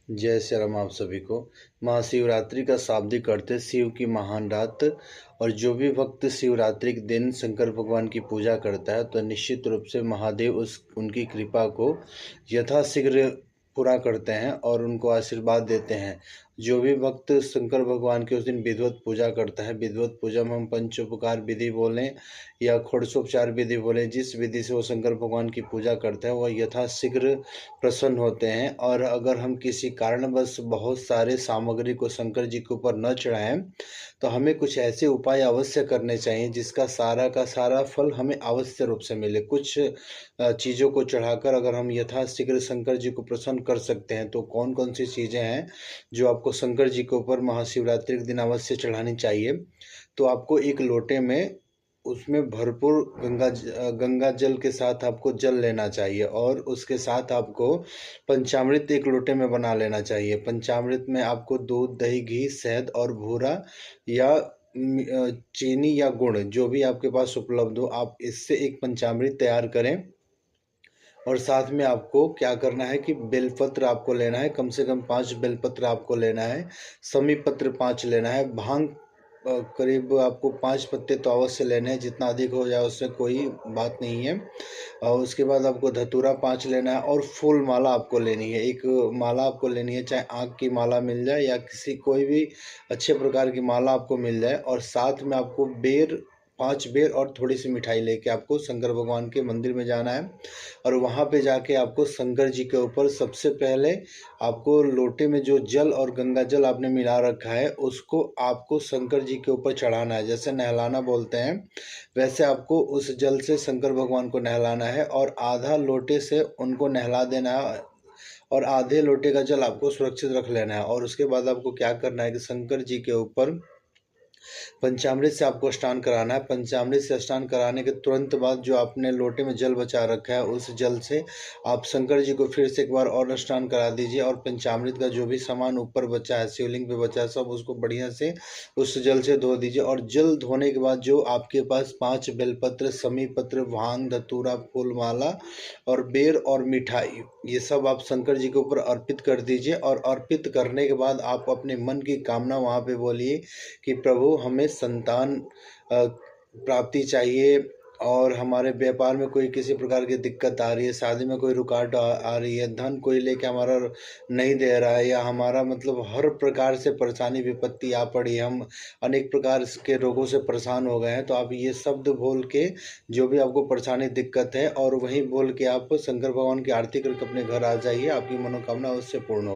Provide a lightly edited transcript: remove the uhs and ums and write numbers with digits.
जय श्री राम आप सभी को। महाशिवरात्रि का शाब्दिक अर्थ है शिव की महान रात। और जो भी भक्त शिवरात्रि के दिन शंकर भगवान की पूजा करता है तो निश्चित रूप से महादेव उनकी कृपा को यथाशीघ्र पूरा करते हैं और उनको आशीर्वाद देते हैं। जो भी भक्त शंकर भगवान की उस दिन विधिवत पूजा करता है, विधिवत पूजा में हम पंचोपकार विधि बोलें या षोडशोपचार विधि बोलें, जिस विधि से वो शंकर भगवान की पूजा करते हैं वह यथाशीघ्र प्रसन्न होते हैं। और अगर हम किसी कारणवश बहुत सारे सामग्री को शंकर जी के ऊपर न चढ़ाएं तो हमें कुछ ऐसे उपाय अवश्य करने चाहिए जिसका सारा का सारा फल हमें अवश्य रूप से मिले। कुछ चीज़ों को चढ़ाकर अगर हम यथाशीघ्र शंकर जी को प्रसन्न कर सकते हैं तो कौन कौन सी चीज़ें हैं जो आपको शंकर जी के ऊपर महाशिवरात्रि के दिन अवश्य चढ़ानी चाहिए। तो आपको एक लोटे में उसमें भरपूर गंगा जल के साथ आपको जल लेना चाहिए और उसके साथ आपको पंचामृत एक लोटे में बना लेना चाहिए। पंचामृत में आपको दूध, दही, घी, शहद और भूरा या चीनी या गुड़ जो भी आपके पास उपलब्ध हो, आप इससे एक पंचामृत तैयार करें। और साथ में आपको क्या करना है कि बेलपत्र आपको लेना है, कम से कम 5 बेलपत्र आपको लेना है, समी पत्र 5 लेना है, भांग करीब आपको 5 पत्ते तो अवश्य लेने हैं, जितना अधिक हो जाए उससे कोई बात नहीं है। और उसके बाद आपको धतूरा 5 लेना है और फूल माला आपको लेनी है। एक माला आपको लेनी है, चाहे आँख की माला मिल जाए या किसी कोई भी अच्छे प्रकार की माला आपको मिल जाए। और साथ में आपको 5 बेर और थोड़ी सी मिठाई लेके आपको शंकर भगवान के मंदिर में जाना है। और वहाँ पे जाके आपको शंकर जी के ऊपर सबसे पहले आपको लोटे में जो जल और गंगा जल आपने मिला रखा है उसको आपको शंकर जी के ऊपर चढ़ाना है। जैसे नहलाना बोलते हैं वैसे आपको उस जल से शंकर भगवान को नहलाना है और आधा लोटे से उनको नहला देना है और आधे लोटे का जल आपको सुरक्षित रख लेना है। और उसके बाद आपको क्या करना है कि शंकर जी के ऊपर पंचामृत से आपको स्नान कराना है। पंचामृत से स्नान कराने के तुरंत बाद जो आपने लोटे में जल बचा रखा है उस जल से आप शंकर जी को फिर से एक बार और स्नान करा दीजिए और पंचामृत का जो भी सामान ऊपर बचा है, शिवलिंग पे बचा है, सब उसको बढ़िया से उस जल से धो दीजिए। और जल धोने के बाद जो आपके पास 5 बेलपत्र, समी पत्र, भांग, धतूरा, फूलमाला और बेर और मिठाई, ये सब आप शंकर जी के ऊपर अर्पित कर दीजिए। और अर्पित करने के बाद आप अपने मन की कामना वहाँ पे बोलिए कि प्रभु हमें संतान प्राप्ति चाहिए और हमारे व्यापार में कोई किसी प्रकार की दिक्कत आ रही है, शादी में कोई रुकावट आ रही है, धन कोई लेके हमारा नहीं दे रहा है या हमारा मतलब हर प्रकार से परेशानी विपत्ति आ पड़ी है, हम अनेक प्रकार के रोगों से परेशान हो गए हैं। तो आप ये शब्द बोल के जो भी आपको परेशानी दिक्कत है और वहीं बोल के आप शंकर भगवान की आरती करके अपने घर आ जाइए, आपकी मनोकामना उससे पूर्ण हो।